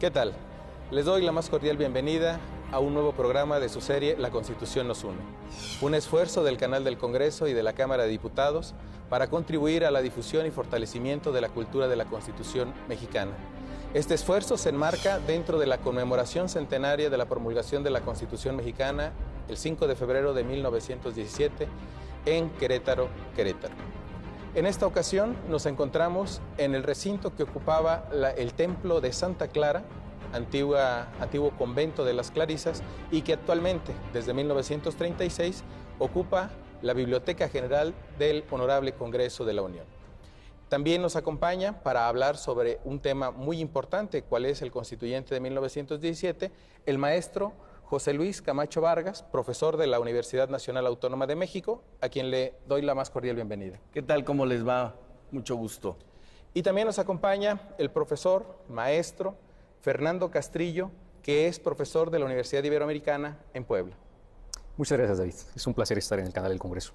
¿Qué tal? Les doy la más cordial bienvenida a un nuevo programa de su serie La Constitución nos une, un esfuerzo del Canal del Congreso y de la Cámara de Diputados para contribuir a la difusión y fortalecimiento de la cultura de la Constitución mexicana. Este esfuerzo se enmarca dentro de la conmemoración centenaria de la promulgación de la Constitución mexicana el 5 de febrero de 1917 en Querétaro, Querétaro. En esta ocasión nos encontramos en el recinto que ocupaba el templo de Santa Clara, antiguo convento de las Clarisas, y que actualmente, desde 1936, ocupa la Biblioteca General del Honorable Congreso de la Unión. También nos acompaña para hablar sobre un tema muy importante, cuál es el constituyente de 1917, el maestro José Luis Camacho Vargas, profesor de la Universidad Nacional Autónoma de México, a quien le doy la más cordial bienvenida. ¿Qué tal? ¿Cómo les va? Mucho gusto. Y también nos acompaña el profesor, maestro Fernando Castrillo, que es profesor de la Universidad Iberoamericana en Puebla. Muchas gracias, David. Es un placer estar en el canal del Congreso.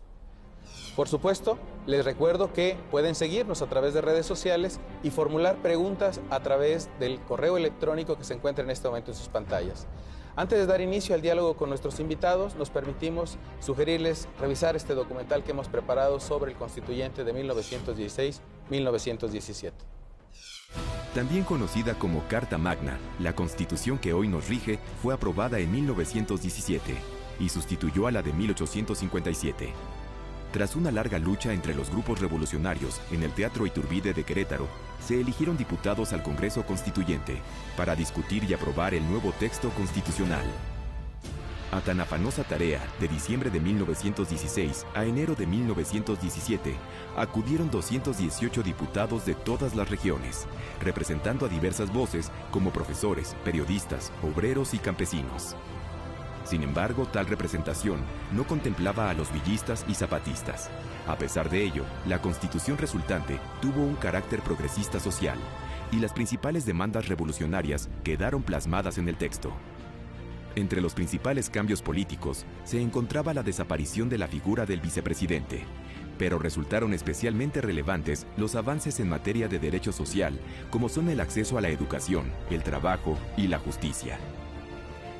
Por supuesto, les recuerdo que pueden seguirnos a través de redes sociales y formular preguntas a través del correo electrónico que se encuentra en este momento en sus pantallas. Antes de dar inicio al diálogo con nuestros invitados, nos permitimos sugerirles revisar este documental que hemos preparado sobre el constituyente de 1916-1917. También conocida como Carta Magna, la Constitución que hoy nos rige fue aprobada en 1917 y sustituyó a la de 1857. Tras una larga lucha entre los grupos revolucionarios en el Teatro Iturbide de Querétaro, se eligieron diputados al Congreso Constituyente para discutir y aprobar el nuevo texto constitucional. A tan afanosa tarea, de diciembre de 1916 a enero de 1917, acudieron 218 diputados de todas las regiones, representando a diversas voces como profesores, periodistas, obreros y campesinos. Sin embargo, tal representación no contemplaba a los villistas y zapatistas. A pesar de ello, la Constitución resultante tuvo un carácter progresista social, y las principales demandas revolucionarias quedaron plasmadas en el texto. Entre los principales cambios políticos se encontraba la desaparición de la figura del vicepresidente, pero resultaron especialmente relevantes los avances en materia de derecho social, como son el acceso a la educación, el trabajo y la justicia.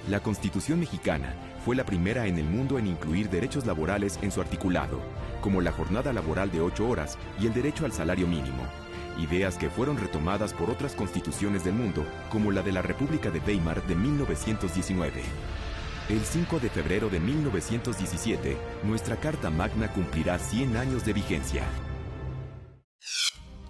La Constitución mexicana fue la primera en el mundo en incluir derechos laborales en su articulado, como la jornada laboral de 8 horas y el derecho al salario mínimo, ideas que fueron retomadas por otras constituciones del mundo, como la de la República de Weimar de 1919. El 5 de febrero de 1917, nuestra Carta Magna cumplirá 100 años de vigencia.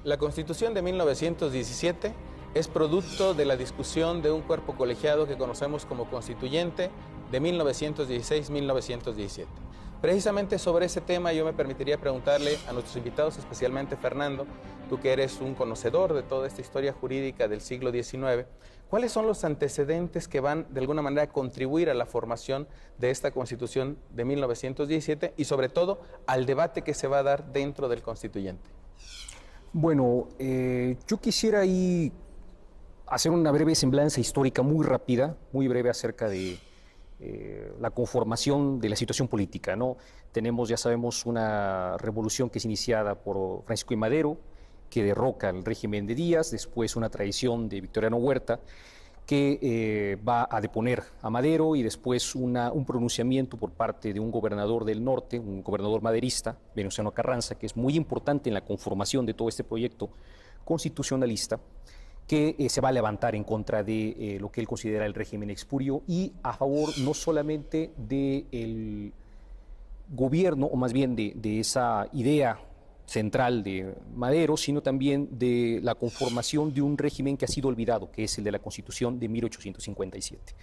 La Constitución de 1917 es producto de la discusión de un cuerpo colegiado que conocemos como Constituyente de 1916-1917. Precisamente sobre ese tema yo me permitiría preguntarle a nuestros invitados, especialmente Fernando, tú que eres un conocedor de toda esta historia jurídica del siglo XIX, ¿cuáles son los antecedentes que van de alguna manera a contribuir a la formación de esta Constitución de 1917 y sobre todo al debate que se va a dar dentro del Constituyente? Bueno, yo quisiera ahí hacer una breve semblanza histórica muy rápida, muy breve acerca de la conformación de la situación política, ¿no? Tenemos, ya sabemos, una revolución que es iniciada por Francisco I. Madero, que derroca el régimen de Díaz, después una traición de Victoriano Huerta, que va a deponer a Madero, y después un pronunciamiento por parte de un gobernador del norte, un gobernador maderista, Venustiano Carranza, que es muy importante en la conformación de todo este proyecto constitucionalista, que se va a levantar en contra de lo que él considera el régimen expurio y a favor no solamente del gobierno, o más bien de esa idea central de Madero, sino también de la conformación de un régimen que ha sido olvidado, que es el de la Constitución de 1857.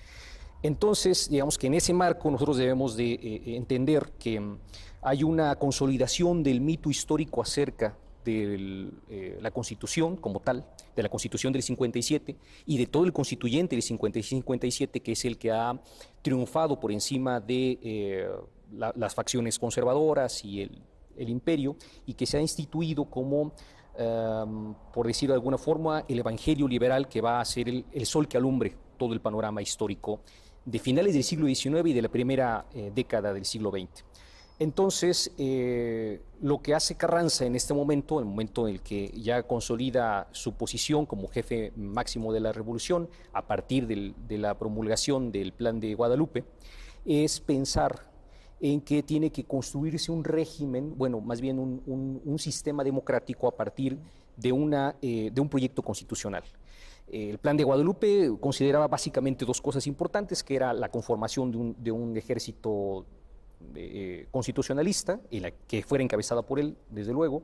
Entonces, digamos que en ese marco nosotros debemos de entender que hay una consolidación del mito histórico acerca de la Constitución como tal, de la Constitución del 57 y de todo el constituyente del 56-57, que es el que ha triunfado por encima de las facciones conservadoras y el imperio, y que se ha instituido como, por decirlo de alguna forma, el evangelio liberal que va a ser el sol que alumbre todo el panorama histórico de finales del siglo XIX y de la primera década del siglo XX. Entonces, lo que hace Carranza en este momento, el momento en el que ya consolida su posición como jefe máximo de la revolución, a partir de la promulgación del Plan de Guadalupe, es pensar en que tiene que construirse un régimen, bueno, más bien un sistema democrático a partir de un proyecto constitucional. El Plan de Guadalupe consideraba básicamente dos cosas importantes, que era la conformación de un ejército constitucionalista, que fuera encabezada por él, desde luego,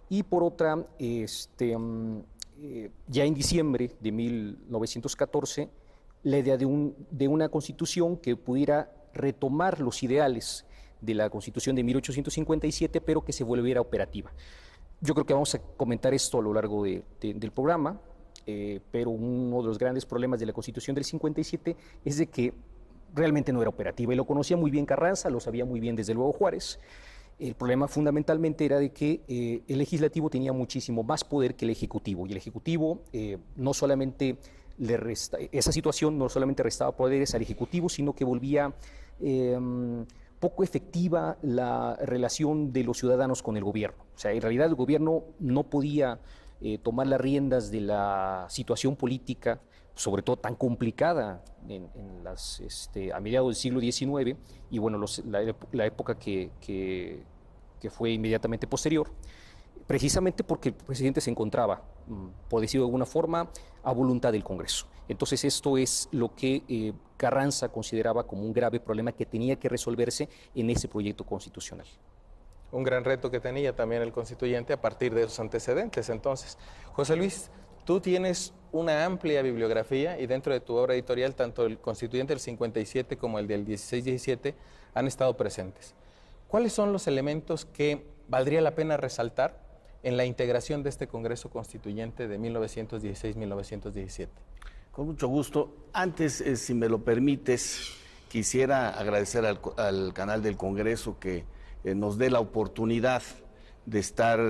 y por otra, ya en diciembre de 1914, la idea de una constitución que pudiera retomar los ideales de la Constitución de 1857, pero que se volviera operativa. Yo creo que vamos a comentar esto a lo largo del programa, pero uno de los grandes problemas de la Constitución del 57 es de que realmente no era operativa, y lo conocía muy bien Carranza, lo sabía muy bien desde luego Juárez. El problema fundamentalmente era de que el legislativo tenía muchísimo más poder que el ejecutivo, y el ejecutivo no solamente esa situación no solamente restaba poderes al ejecutivo, sino que volvía poco efectiva la relación de los ciudadanos con el gobierno. O sea, en realidad el gobierno no podía tomar las riendas de la situación política, sobre todo tan complicada a mediados del siglo XIX, y bueno, la época que fue inmediatamente posterior, precisamente porque el presidente se encontraba, por decirlo de alguna forma, a voluntad del Congreso. Entonces esto es lo que Carranza consideraba como un grave problema que tenía que resolverse en ese proyecto constitucional. Un gran reto que tenía también el constituyente a partir de esos antecedentes. Entonces, José Luis, tú tienes una amplia bibliografía, y dentro de tu obra editorial tanto el constituyente del 57 como el del 16-17 han estado presentes. ¿Cuáles son los elementos que valdría la pena resaltar en la integración de este Congreso Constituyente de 1916-1917? Con mucho gusto. Antes, si me lo permites, quisiera agradecer al canal del Congreso que nos dé la oportunidad de estar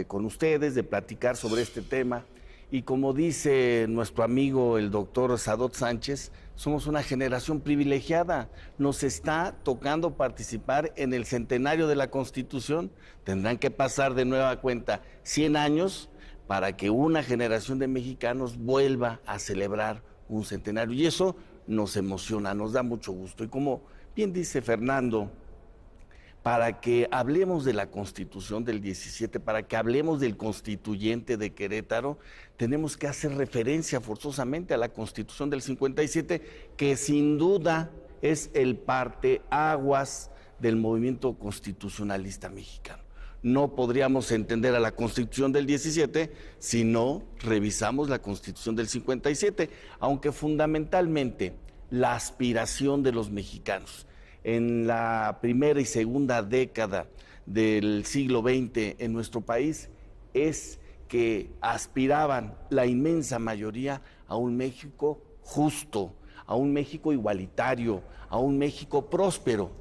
con ustedes, de platicar sobre este tema. Y como dice nuestro amigo el doctor Sadot Sánchez, somos una generación privilegiada. Nos está tocando participar en el centenario de la Constitución. Tendrán que pasar de nueva cuenta 100 años para que una generación de mexicanos vuelva a celebrar un centenario. Y eso nos emociona, nos da mucho gusto. Y como bien dice Fernando, para que hablemos de la Constitución del 17, para que hablemos del constituyente de Querétaro, tenemos que hacer referencia forzosamente a la Constitución del 57, que sin duda es el parteaguas del movimiento constitucionalista mexicano. No podríamos entender a la Constitución del 17 si no revisamos la Constitución del 57, aunque fundamentalmente la aspiración de los mexicanos en la primera y segunda década del siglo XX en nuestro país es que aspiraban la inmensa mayoría a un México justo, a un México igualitario, a un México próspero.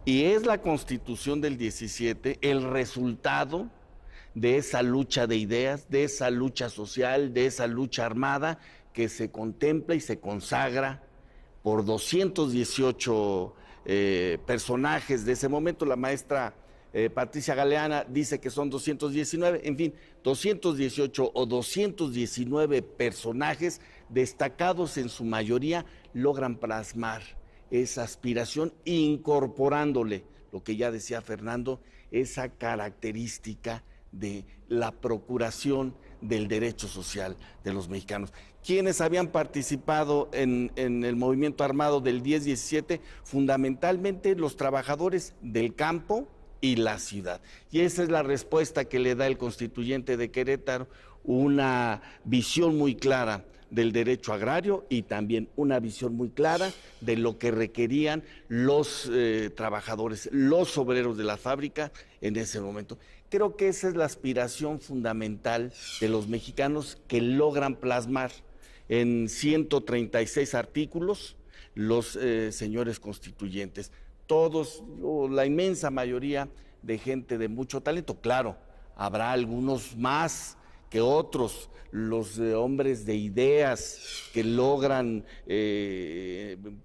Y es la Constitución del 17 el resultado de esa lucha de ideas, de esa lucha social, de esa lucha armada que se contempla y se consagra por 218 personajes de ese momento. La maestra Patricia Galeana dice que son 219, en fin, 218 o 219 personajes destacados en su mayoría logran plasmar esa aspiración, incorporándole, lo que ya decía Fernando, esa característica de la procuración del derecho social de los mexicanos. ¿Quiénes habían participado en el movimiento armado del 10-17? Fundamentalmente los trabajadores del campo y la ciudad. Y esa es la respuesta que le da el constituyente de Querétaro, una visión muy clara del derecho agrario y también una visión muy clara de lo que requerían los trabajadores, los obreros de la fábrica en ese momento. Creo que esa es la aspiración fundamental de los mexicanos que logran plasmar en 136 artículos los señores constituyentes. Todos, la inmensa mayoría de gente de mucho talento. Claro, habrá algunos más que otros, los hombres de ideas que logran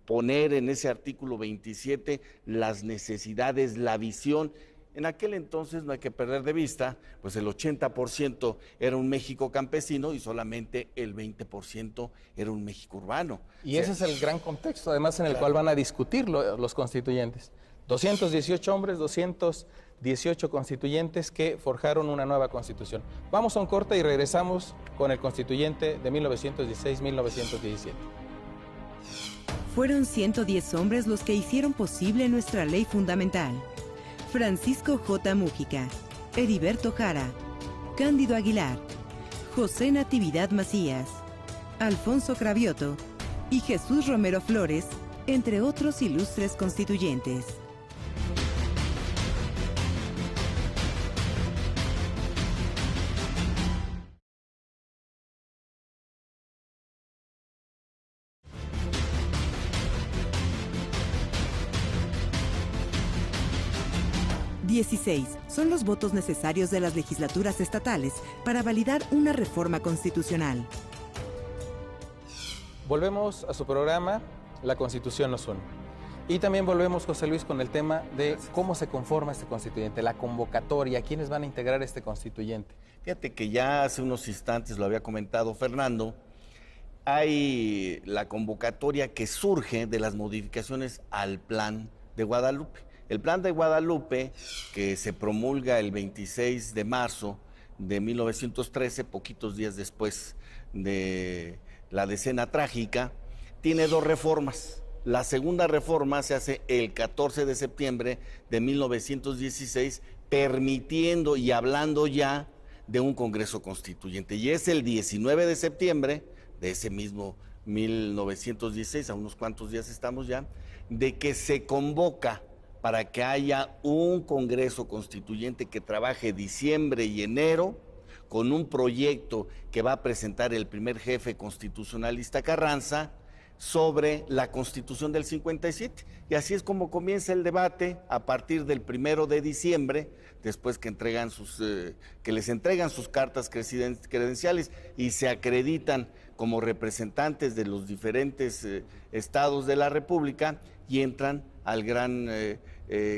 poner en ese artículo 27 las necesidades, la visión. En aquel entonces, no hay que perder de vista, pues el 80% era un México campesino y solamente el 20% era un México urbano. Y ese es el gran contexto, además, en el cual van a discutir los constituyentes. 218 hombres, 218 constituyentes que forjaron una nueva constitución. Vamos a un corte y regresamos con el constituyente de 1916-1917. Fueron 110 hombres los que hicieron posible nuestra ley fundamental. Francisco J. Mújica, Heriberto Jara, Cándido Aguilar, José Natividad Macías, Alfonso Cravioto y Jesús Romero Flores, entre otros ilustres constituyentes. Son los votos necesarios de las legislaturas estatales para validar una reforma constitucional. Volvemos a su programa, La Constitución nos une. Y también volvemos, José Luis, con el tema de cómo se conforma este constituyente, la convocatoria, quiénes van a integrar este constituyente. Fíjate que ya hace unos instantes lo había comentado Fernando, hay la convocatoria que surge de las modificaciones al Plan de Guadalupe. El Plan de Guadalupe, que se promulga el 26 de marzo de 1913, poquitos días después de la decena trágica, tiene dos reformas. La segunda reforma se hace el 14 de septiembre de 1916, permitiendo y hablando ya de un Congreso Constituyente. Y es el 19 de septiembre de ese mismo 1916, a unos cuantos días estamos ya, de que se convoca para que haya un Congreso Constituyente que trabaje diciembre y enero con un proyecto que va a presentar el primer jefe constitucionalista Carranza sobre la Constitución del 57. Y así es como comienza el debate a partir del 1 de diciembre, después que les entregan sus cartas credenciales y se acreditan como representantes de los diferentes estados de la República y entran al gran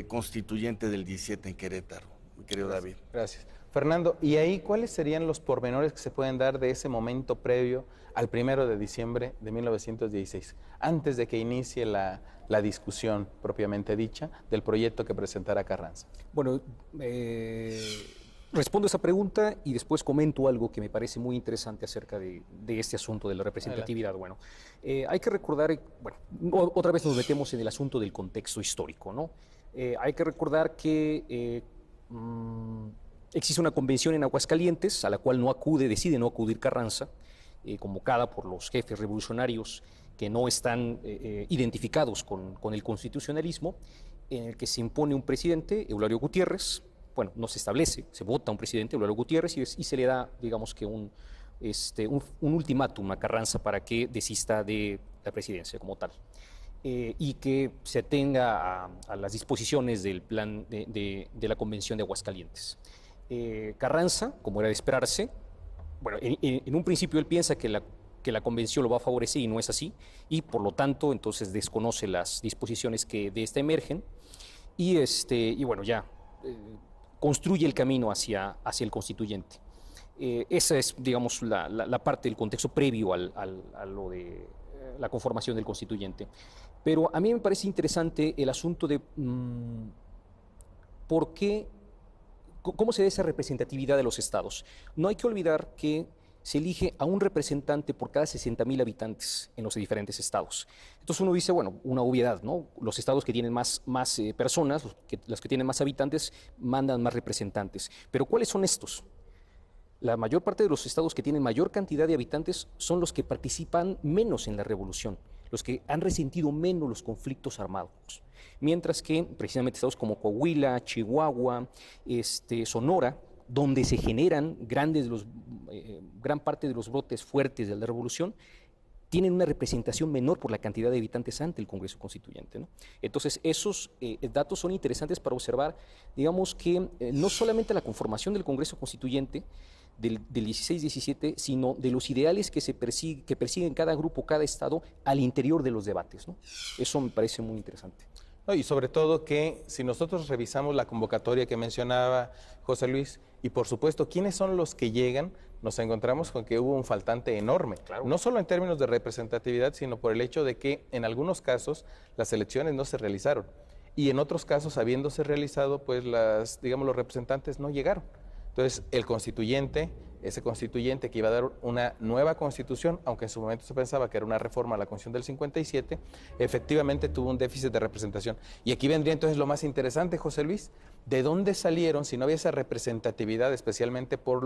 constituyente del 17 en Querétaro, mi querido David. Gracias. Fernando, ¿y ahí cuáles serían los pormenores que se pueden dar de ese momento previo al 1 de diciembre de 1916, antes de que inicie la discusión propiamente dicha del proyecto que presentará Carranza? Bueno, respondo esa pregunta y después comento algo que me parece muy interesante acerca de este asunto de la representatividad. Bueno, hay que recordar, bueno, otra vez nos metemos en el asunto del contexto histórico, ¿no? Hay que recordar que existe una convención en Aguascalientes a la cual decide no acudir Carranza, convocada por los jefes revolucionarios que no están identificados con el constitucionalismo, en el que se impone un presidente, Eulario Gutiérrez. Bueno, no se establece, se vota un presidente, Eulario Gutiérrez, y se le da, digamos que un ultimátum a Carranza para que desista de la presidencia como tal. Y que se atenga a las disposiciones del plan de la Convención de Aguascalientes. Carranza, como era de esperarse, bueno, en un principio él piensa que la Convención lo va a favorecer y no es así, y por lo tanto entonces desconoce las disposiciones que de esta emergen, y bueno, ya construye el camino hacia el constituyente. Esa es, digamos, la parte del contexto previo a lo de la conformación del constituyente. Pero a mí me parece interesante el asunto de cómo se da esa representatividad de los estados. No hay que olvidar que se elige a un representante por cada 60,000 habitantes en los diferentes estados. Entonces uno dice, bueno, una obviedad, ¿no? Los estados que tienen más personas, los que tienen más habitantes, mandan más representantes. Pero ¿cuáles son estos? La mayor parte de los estados que tienen mayor cantidad de habitantes son los que participan menos en la revolución, los que han resentido menos los conflictos armados. Mientras que precisamente estados como Coahuila, Chihuahua, Sonora, donde se generan gran parte de los brotes fuertes de la revolución, tienen una representación menor por la cantidad de habitantes ante el Congreso Constituyente, ¿no? Entonces, esos datos son interesantes para observar, digamos que no solamente la conformación del Congreso Constituyente, del 16-17, sino de los ideales que persiguen cada grupo, cada estado al interior de los debates, ¿no? Eso me parece muy interesante. No, y sobre todo que si nosotros revisamos la convocatoria que mencionaba José Luis, y por supuesto, ¿quiénes son los que llegan? Nos encontramos con que hubo un faltante enorme, claro. No solo en términos de representatividad, sino por el hecho de que en algunos casos las elecciones no se realizaron, y en otros casos, habiéndose realizado, pues los representantes no llegaron. Entonces, ese constituyente que iba a dar una nueva constitución, aunque en su momento se pensaba que era una reforma a la Constitución del 57, efectivamente tuvo un déficit de representación. Y aquí vendría entonces lo más interesante, José Luis, ¿de dónde salieron, si no había esa representatividad, especialmente por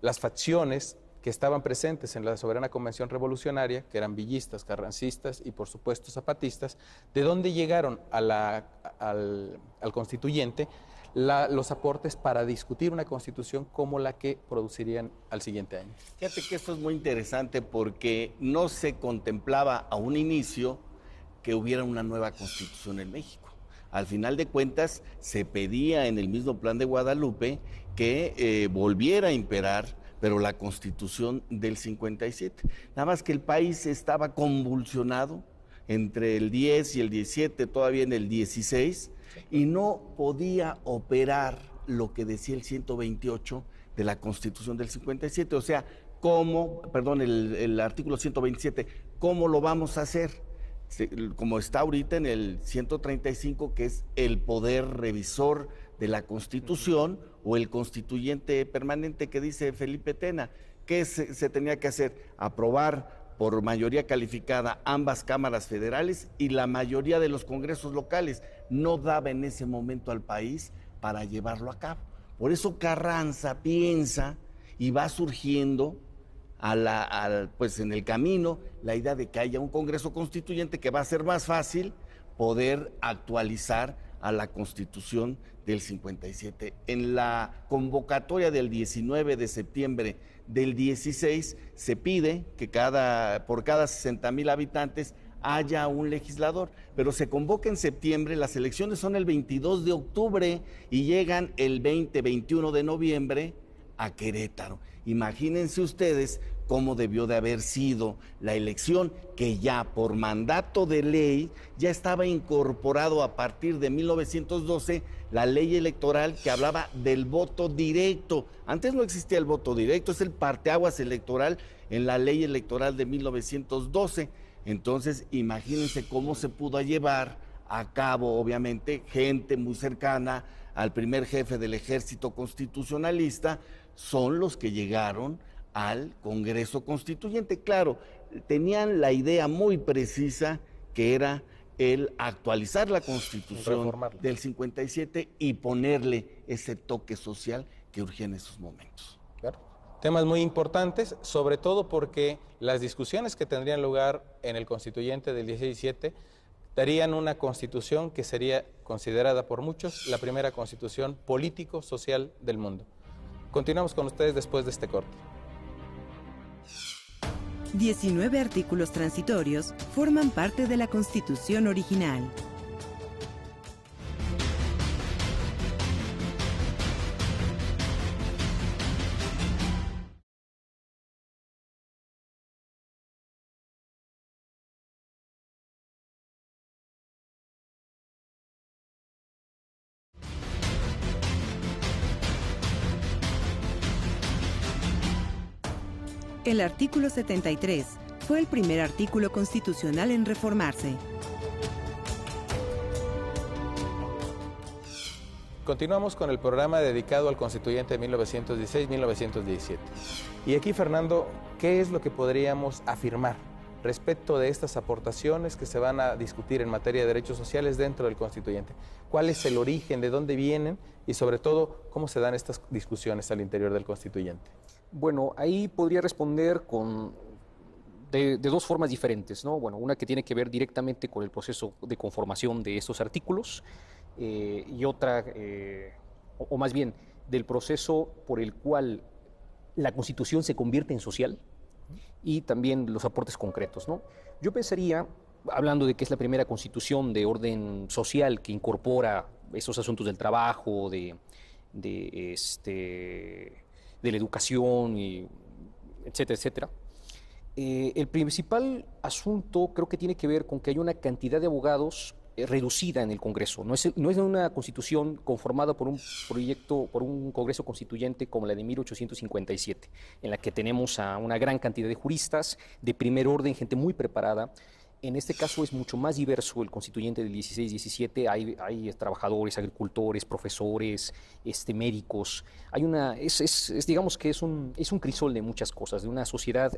las facciones que estaban presentes en la Soberana Convención Revolucionaria, que eran villistas, carrancistas y por supuesto zapatistas, de dónde llegaron al constituyente los aportes para discutir una constitución como la que producirían al siguiente año? Fíjate que esto es muy interesante porque no se contemplaba a un inicio que hubiera una nueva constitución en México. Al final de cuentas, se pedía en el mismo Plan de Guadalupe que volviera a imperar, pero la Constitución del 57. Nada más que el país estaba convulsionado entre el 10 y el 17, todavía en el 16, y no podía operar lo que decía el 128 de la Constitución del 57. O sea, el artículo 127, ¿cómo lo vamos a hacer? Como está ahorita en el 135, que es el poder revisor de la Constitución, o el constituyente permanente que dice Felipe Tena. ¿Qué se tenía que hacer? Aprobar por mayoría calificada ambas cámaras federales y la mayoría de los congresos locales. No daba en ese momento al país para llevarlo a cabo. Por eso Carranza piensa y va surgiendo pues en el camino la idea de que haya un Congreso Constituyente, que va a ser más fácil poder actualizar a la Constitución del 57. En la convocatoria del 19 de septiembre del 16 se pide que por cada 60,000 habitantes haya un legislador, pero se convoca en septiembre, las elecciones son el 22 de octubre y llegan el 20-21 de noviembre a Querétaro. Imagínense ustedes cómo debió de haber sido la elección, que ya por mandato de ley ya estaba incorporado a partir de 1912 la ley electoral que hablaba del voto directo. Antes no existía el voto directo, es el parteaguas electoral en la ley electoral de 1912. Entonces, imagínense cómo se pudo llevar a cabo, obviamente, gente muy cercana al primer jefe del ejército constitucionalista, son los que llegaron al Congreso Constituyente. Claro, tenían la idea muy precisa, que era el actualizar la Constitución del 57 y ponerle ese toque social que urgía en esos momentos. Claro. Temas muy importantes, sobre todo porque las discusiones que tendrían lugar en el Constituyente del 17 darían una constitución que sería considerada por muchos la primera constitución político-social del mundo. Continuamos con ustedes después de este corte. 19 artículos transitorios forman parte de la Constitución original. El artículo 73 fue el primer artículo constitucional en reformarse. Continuamos con el programa dedicado al constituyente de 1916-1917. Y aquí, Fernando, ¿qué es lo que podríamos afirmar respecto de estas aportaciones que se van a discutir en materia de derechos sociales dentro del constituyente? ¿Cuál es el origen, de dónde vienen y sobre todo cómo se dan estas discusiones al interior del constituyente? Bueno, ahí podría responder de dos formas diferentes, ¿no? Bueno, una que tiene que ver directamente con el proceso de conformación de estos artículos y otra, o más bien, del proceso por el cual la Constitución se convierte en social y también los aportes concretos, ¿no? Yo pensaría, hablando de que es la primera Constitución de orden social que incorpora esos asuntos del trabajo, de la educación, etcétera, etcétera. El principal asunto creo que tiene que ver con que hay una cantidad de abogados reducida en el Congreso. No es una constitución conformada por un proyecto, por un Congreso constituyente como la de 1857, en la que tenemos a una gran cantidad de juristas de primer orden, gente muy preparada. En este caso es mucho más diverso el constituyente del 16-17, hay trabajadores, agricultores, profesores, médicos. Digamos que es un crisol de muchas cosas, de una sociedad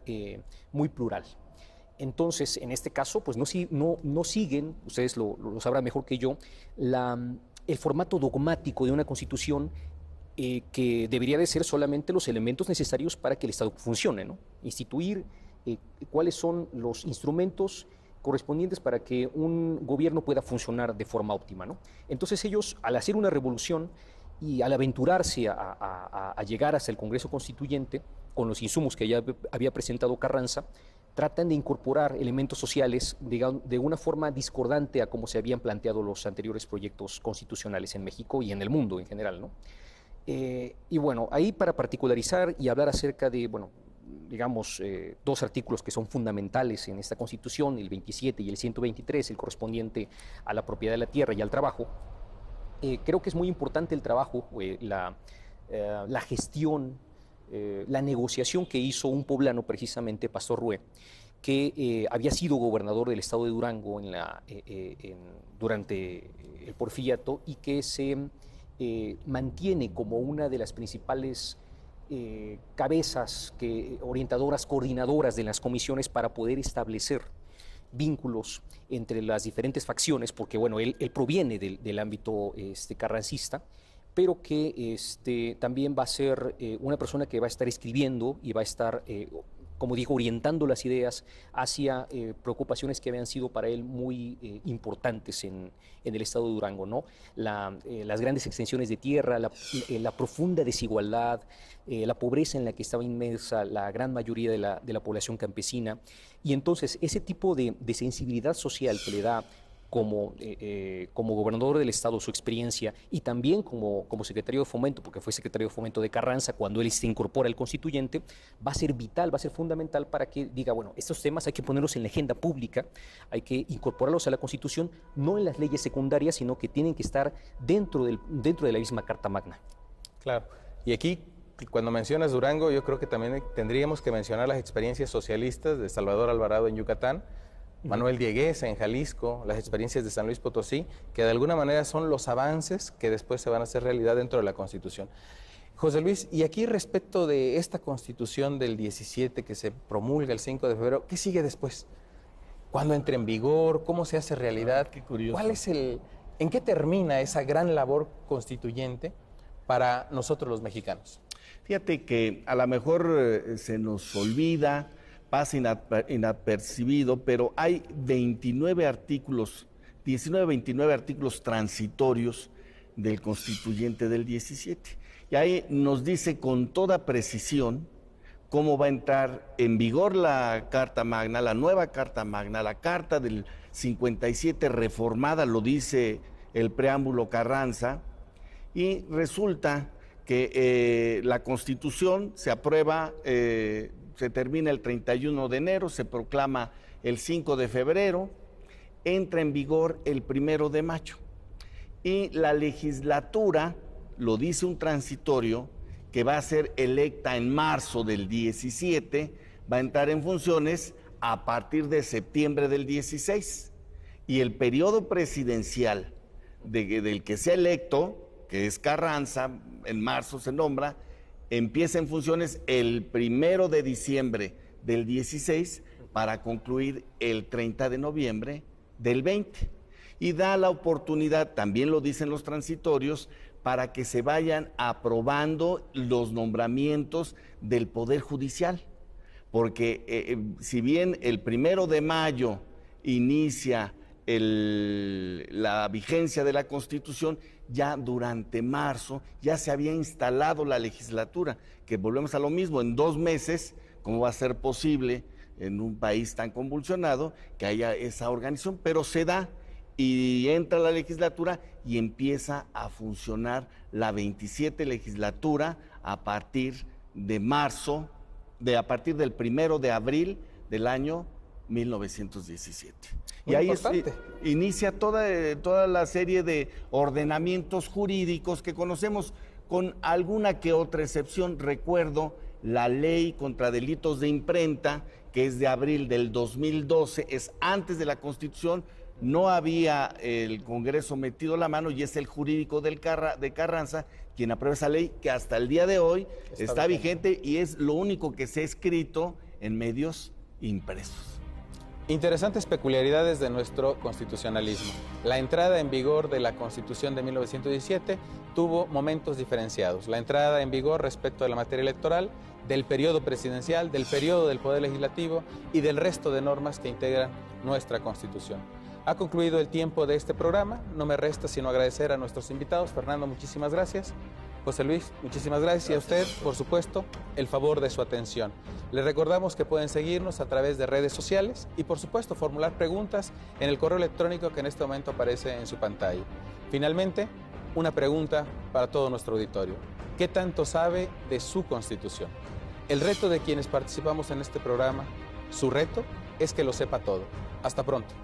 muy plural. Entonces, en este caso, pues no siguen, ustedes lo sabrán mejor que yo, el formato dogmático de una constitución que debería de ser solamente los elementos necesarios para que el Estado funcione, ¿no? Instituir cuáles son los instrumentos correspondientes para que un gobierno pueda funcionar de forma óptima, ¿no? Entonces ellos, al hacer una revolución y al aventurarse a llegar hasta el Congreso Constituyente, con los insumos que ya había presentado Carranza, tratan de incorporar elementos sociales de una forma discordante a como se habían planteado los anteriores proyectos constitucionales en México y en el mundo en general, ¿no? Y bueno, ahí para particularizar y hablar acerca de, bueno, digamos, dos artículos que son fundamentales en esta Constitución, el 27 y el 123, el correspondiente a la propiedad de la tierra y al trabajo. Creo que es muy importante el trabajo, la gestión, la negociación que hizo un poblano, precisamente Pastor Rué, que había sido gobernador del estado de Durango durante el Porfiriato y que se mantiene como una de las principales cabezas orientadoras, coordinadoras de las comisiones para poder establecer vínculos entre las diferentes facciones, porque bueno, él proviene del ámbito carrancista, pero que también va a ser una persona que va a estar escribiendo y va a estar, como digo, orientando las ideas hacia preocupaciones que habían sido para él muy importantes en el estado de Durango, ¿no? Las grandes extensiones de tierra, la profunda desigualdad, la pobreza en la que estaba inmersa la gran mayoría de la población campesina. Y entonces ese tipo de sensibilidad social que le da como gobernador del estado su experiencia y también como secretario de Fomento, porque fue secretario de Fomento de Carranza cuando él se incorpora al constituyente, va a ser vital, va a ser fundamental para que diga, bueno, estos temas hay que ponerlos en la agenda pública, hay que incorporarlos a la Constitución, no en las leyes secundarias, sino que tienen que estar dentro de la misma Carta Magna. Claro, y aquí cuando mencionas Durango, yo creo que también tendríamos que mencionar las experiencias socialistas de Salvador Alvarado en Yucatán, Manuel Dieguez en Jalisco, las experiencias de San Luis Potosí, que de alguna manera son los avances que después se van a hacer realidad dentro de la Constitución. José Luis, y aquí respecto de esta Constitución del 17 que se promulga el 5 de febrero, ¿qué sigue después? ¿Cuándo entra en vigor? ¿Cómo se hace realidad? Qué curioso. ¿En qué termina esa gran labor constituyente para nosotros los mexicanos? Fíjate que a lo mejor se nos olvida, pasa inapercibido, pero hay 29 artículos transitorios del constituyente del 17. Y ahí nos dice con toda precisión cómo va a entrar en vigor la Carta Magna, la nueva Carta Magna, la Carta del 57 reformada, lo dice el preámbulo Carranza, y resulta que la Constitución se aprueba, se termina el 31 de enero, se proclama el 5 de febrero, entra en vigor el 1 de mayo. Y la legislatura, lo dice un transitorio, que va a ser electa en marzo del 17, va a entrar en funciones a partir de septiembre del 16. Y el periodo presidencial del que sea electo, que es Carranza, en marzo se nombra, empieza en funciones el 1 de diciembre del 16 para concluir el 30 de noviembre del 20. Y da la oportunidad, también lo dicen los transitorios, para que se vayan aprobando los nombramientos del Poder Judicial. Porque si bien el 1 de mayo inicia la vigencia de la Constitución, ya durante marzo ya se había instalado la legislatura, que volvemos a lo mismo, en 2 meses, ¿cómo va a ser posible en un país tan convulsionado que haya esa organización? Pero se da y entra la legislatura y empieza a funcionar la 27 legislatura a partir de marzo, a partir del 1 de abril del año 1917. Muy y ahí inicia toda la serie de ordenamientos jurídicos que conocemos, con alguna que otra excepción. Recuerdo la ley contra delitos de imprenta, que es de abril del 2012, es antes de la Constitución. No había el Congreso metido la mano y es el jurídico de Carranza quien aprueba esa ley, que hasta el día de hoy está vigente y es lo único que se ha escrito en medios impresos. Interesantes peculiaridades de nuestro constitucionalismo. La entrada en vigor de la Constitución de 1917 tuvo momentos diferenciados. La entrada en vigor respecto de la materia electoral, del periodo presidencial, del periodo del Poder Legislativo y del resto de normas que integran nuestra Constitución. Ha concluido el tiempo de este programa. No me resta sino agradecer a nuestros invitados. Fernando, muchísimas gracias. José Luis, muchísimas gracias. Y a usted, por supuesto, el favor de su atención. Les recordamos que pueden seguirnos a través de redes sociales y, por supuesto, formular preguntas en el correo electrónico que en este momento aparece en su pantalla. Finalmente, una pregunta para todo nuestro auditorio. ¿Qué tanto sabe de su Constitución? El reto de quienes participamos en este programa, su reto es que lo sepa todo. Hasta pronto.